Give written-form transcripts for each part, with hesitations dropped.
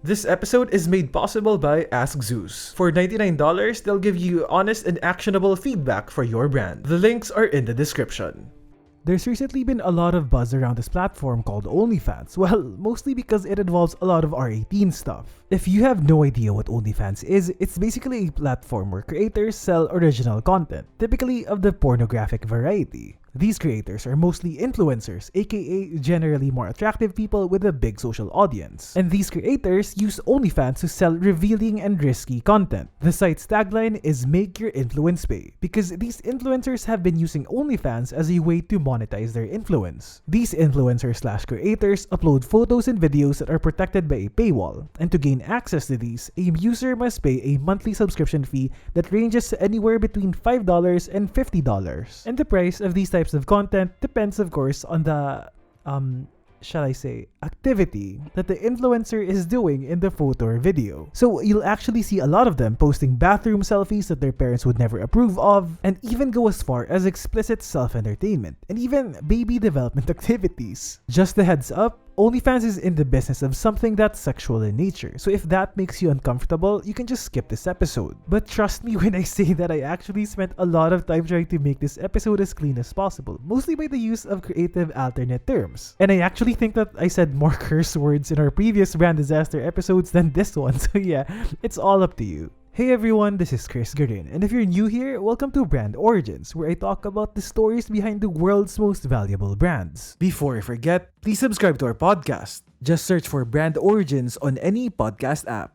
This episode is made possible by Ask Zeus. For $99, they'll give you honest and actionable feedback for your brand. The links are in the description. There's recently been a lot of buzz around this platform called Onlyfans. Well, mostly because it involves a lot of R18 stuff. If you have no idea what Onlyfans is, it's basically a platform where creators sell original content, typically of the pornographic variety. These creators are mostly influencers, aka generally more attractive people with a big social audience. And these creators use OnlyFans to sell revealing and risky content. The site's tagline is "Make your influence pay," because these influencers have been using OnlyFans as a way to monetize their influence. These influencers/creators upload photos and videos that are protected by a paywall, and to gain access to these, a user must pay a monthly subscription fee that ranges anywhere between $5 and $50. And the price of these types of content depends, of course, on the shall I say, activity that the influencer is doing in the photo or video. So you'll actually see a lot of them posting bathroom selfies that their parents would never approve of, and even go as far as explicit self-entertainment, and even baby development activities. Just a heads up, OnlyFans is in the business of something that's sexual in nature, so if that makes you uncomfortable, you can just skip this episode. But trust me when I say that I actually spent a lot of time trying to make this episode as clean as possible, mostly by the use of creative alternate terms. And I actually think that I said more curse words in our previous brand disaster episodes than this one, so yeah, it's all up to you. Hey everyone, this is Chris Garin, and if you're new here, welcome to Brand Origins, where I talk about the stories behind the world's most valuable brands. Before I forget, please subscribe to our podcast. Just search for Brand Origins on any podcast app.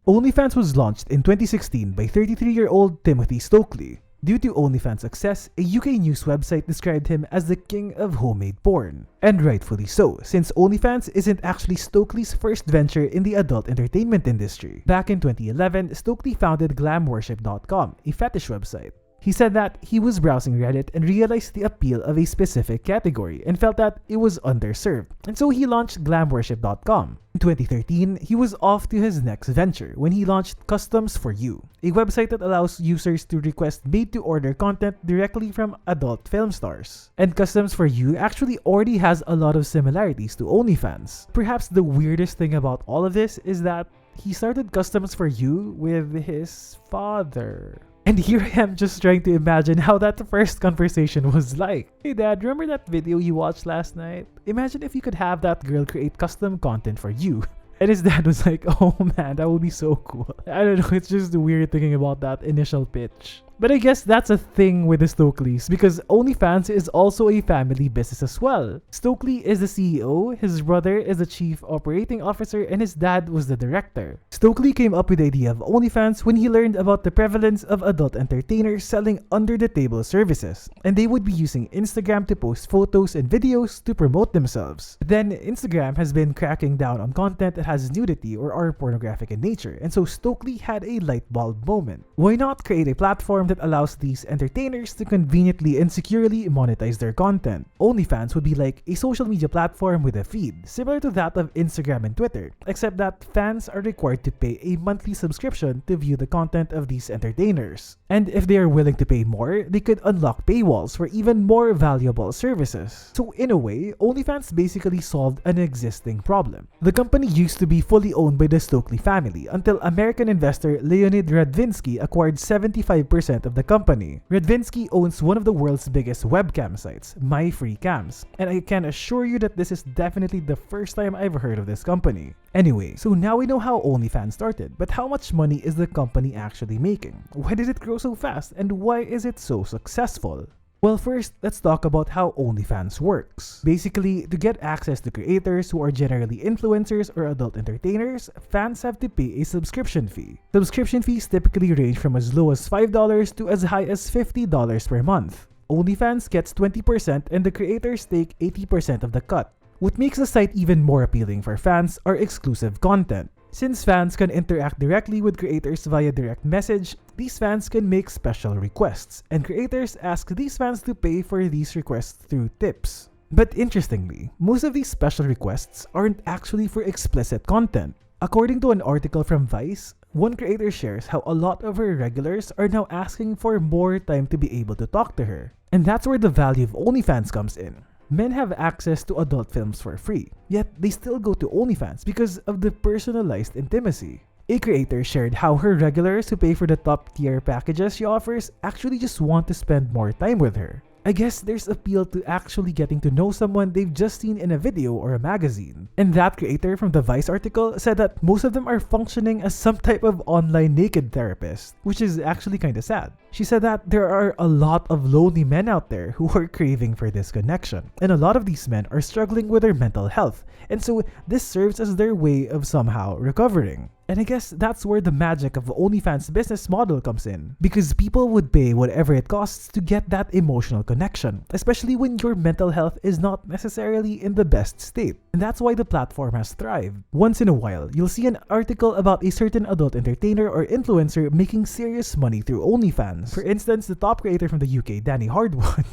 OnlyFans was launched in 2016 by 33-year-old Timothy Stokely. Due to OnlyFans' success, a UK news website described him as the king of homemade porn. And rightfully so, since OnlyFans isn't actually Stokely's first venture in the adult entertainment industry. Back in 2011, Stokely founded glamworship.com, a fetish website. He said that he was browsing Reddit and realized the appeal of a specific category and felt that it was underserved, and so he launched glamworship.com. In 2013, he was off to his next venture when he launched Customs for You, a website that allows users to request made-to-order content directly from adult film stars. And Customs for You actually already has a lot of similarities to OnlyFans. Perhaps the weirdest thing about all of this is that he started Customs for You with his father. And here I am just trying to imagine how that first conversation was like. Hey dad, remember that video you watched last night? Imagine if you could have that girl create custom content for you. And his dad was like, oh man, that would be so cool. I don't know, it's just weird thinking about that initial pitch. But I guess that's a thing with the Stokeleys, because OnlyFans is also a family business as well. Stokely is the CEO, his brother is the chief operating officer, and his dad was the director. Stokely came up with the idea of OnlyFans when he learned about the prevalence of adult entertainers selling under-the-table services, and they would be using Instagram to post photos and videos to promote themselves. Then Instagram has been cracking down on content that has nudity or are pornographic in nature, and so Stokely had a light bulb moment. Why not create a platform that allows these entertainers to conveniently and securely monetize their content? OnlyFans would be like a social media platform with a feed, similar to that of Instagram and Twitter, except that fans are required to pay a monthly subscription to view the content of these entertainers. And if they are willing to pay more, they could unlock paywalls for even more valuable services. So in a way, OnlyFans basically solved an existing problem. The company used to be fully owned by the Stokely family until American investor Leonid Radvinsky acquired 75% of the company. Radvinsky owns one of the world's biggest webcam sites, MyFreeCams, and I can assure you that this is definitely the first time I've heard of this company. Anyway, so now we know how OnlyFans started, but how much money is the company actually making? Why did it grow so fast, and why is it so successful? Well, first, let's talk about how OnlyFans works. Basically, to get access to creators who are generally influencers or adult entertainers, fans have to pay a subscription fee. Subscription fees typically range from as low as $5 to as high as $50 per month. OnlyFans gets 20% and the creators take 80% of the cut. What makes the site even more appealing for fans are exclusive content. Since fans can interact directly with creators via direct message, these fans can make special requests, and creators ask these fans to pay for these requests through tips. But interestingly, most of these special requests aren't actually for explicit content. According to an article from Vice, one creator shares how a lot of her regulars are now asking for more time to be able to talk to her. And that's where the value of OnlyFans comes in. Men have access to adult films for free, yet they still go to Onlyfans because of the personalized intimacy. A creator shared how her regulars who pay for the top tier packages she offers actually just want to spend more time with her. I guess there's appeal to actually getting to know someone they've just seen in a video or a magazine. And that creator from the Vice article said that most of them are functioning as some type of online naked therapist, which is actually kinda sad. She said that there are a lot of lonely men out there who are craving for this connection, and a lot of these men are struggling with their mental health, and so this serves as their way of somehow recovering. And I guess that's where the magic of OnlyFans business model comes in, because people would pay whatever it costs to get that emotional connection, especially when your mental health is not necessarily in the best state. And that's why the platform has thrived. Once in a while, you'll see an article about a certain adult entertainer or influencer making serious money through OnlyFans. For instance, the top creator from the UK, Danny Hardwood.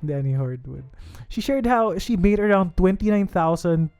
Danny Hardwood. She shared how she made around £29,000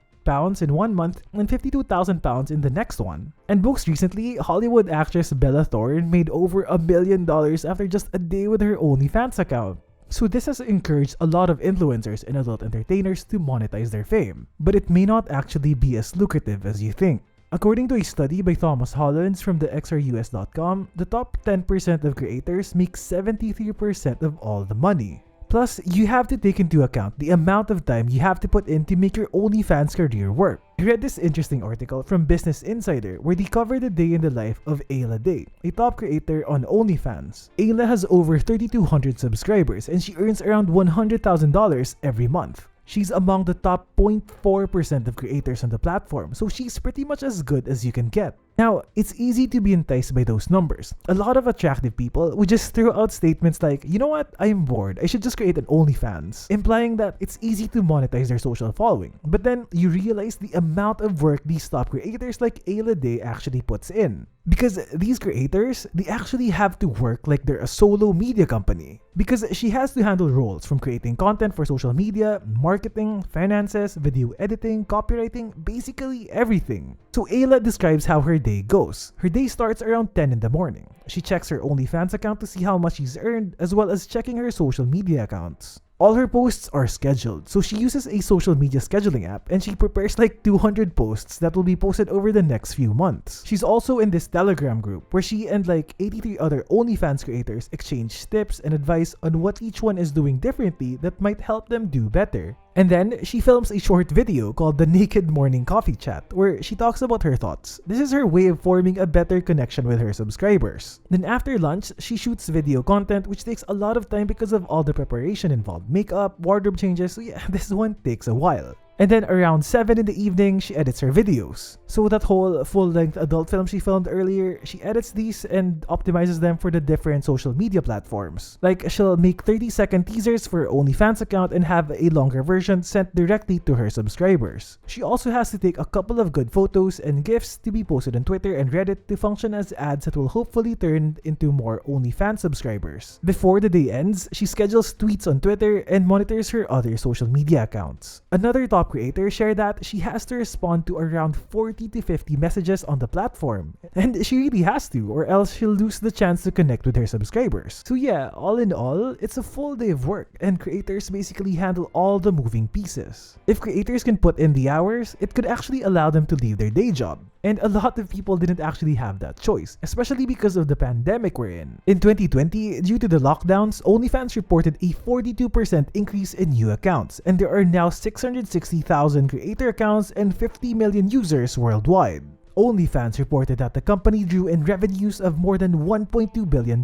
in 1 month and £52,000 in the next one. And most recently, Hollywood actress Bella Thorne made over $1 million after just a day with her OnlyFans account. So this has encouraged a lot of influencers and adult entertainers to monetize their fame, but it may not actually be as lucrative as you think. According to a study by Thomas Hollins from the xrus.com, the top 10% of creators make 73% of all the money. Plus, you have to take into account the amount of time you have to put in to make your OnlyFans career work. I read this interesting article from Business Insider where they cover the day in the life of Aella, a top creator on OnlyFans. Aella has over 3,200 subscribers and she earns around $100,000 every month. She's among the top 0.4% of creators on the platform, so she's pretty much as good as you can get. Now, it's easy to be enticed by those numbers. A lot of attractive people would just throw out statements like, you know what, I'm bored, I should just create an OnlyFans, implying that it's easy to monetize their social following. But then you realize the amount of work these top creators like Aella actually puts in. Because these creators, they actually have to work like they're a solo media company. Because she has to handle roles from creating content for social media, marketing, finances, video editing, copywriting, basically everything. So Aella describes how her day goes. Her day starts around 10 in the morning. She checks her OnlyFans account to see how much she's earned, as well as checking her social media accounts. All her posts are scheduled, so she uses a social media scheduling app and she prepares like 200 posts that will be posted over the next few months. She's also in this Telegram group where she and like 83 other OnlyFans creators exchange tips and advice on what each one is doing differently that might help them do better. And then, she films a short video called the Naked Morning Coffee Chat where she talks about her thoughts. This is her way of forming a better connection with her subscribers. Then after lunch, she shoots video content which takes a lot of time because of all the preparation involved. Makeup, wardrobe changes, so yeah, this one takes a while. And then around 7 in the evening, she edits her videos. So that whole full-length adult film she filmed earlier, she edits these and optimizes them for the different social media platforms. Like, she'll make 30-second teasers for her OnlyFans account and have a longer version sent directly to her subscribers. She also has to take a couple of good photos and GIFs to be posted on Twitter and Reddit to function as ads that will hopefully turn into more OnlyFans subscribers. Before the day ends, she schedules tweets on Twitter and monitors her other social media accounts. Another top creator shared that she has to respond to around 40 to 50 messages on the platform. And she really has to, or else she'll lose the chance to connect with her subscribers. So yeah, all in all, it's a full day of work, and creators basically handle all the moving pieces. If creators can put in the hours, it could actually allow them to leave their day job. And a lot of people didn't actually have that choice, especially because of the pandemic we're in. In 2020, due to the lockdowns, OnlyFans reported a 42% increase in new accounts, and there are now 660,000 creator accounts and 50 million users worldwide. OnlyFans reported that the company drew in revenues of more than $1.2 billion,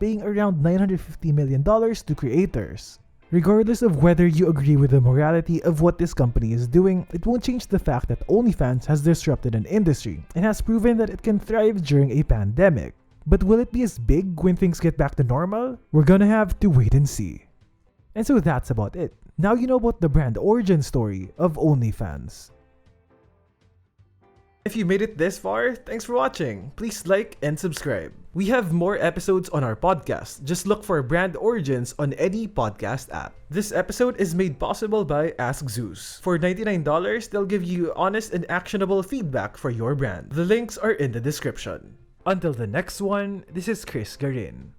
paying around $950 million to creators. Regardless of whether you agree with the morality of what this company is doing, it won't change the fact that OnlyFans has disrupted an industry and has proven that it can thrive during a pandemic. But will it be as big when things get back to normal? We're gonna have to wait and see. And so that's about it. Now you know about the brand origin story of OnlyFans. If you made it this far, thanks for watching. Please like and subscribe. We have more episodes on our podcast. Just look for Brand Origins on any podcast app. This episode is made possible by Ask Zeus. For $99, they'll give you honest and actionable feedback for your brand. The links are in the description. Until the next one, this is Chris Garin.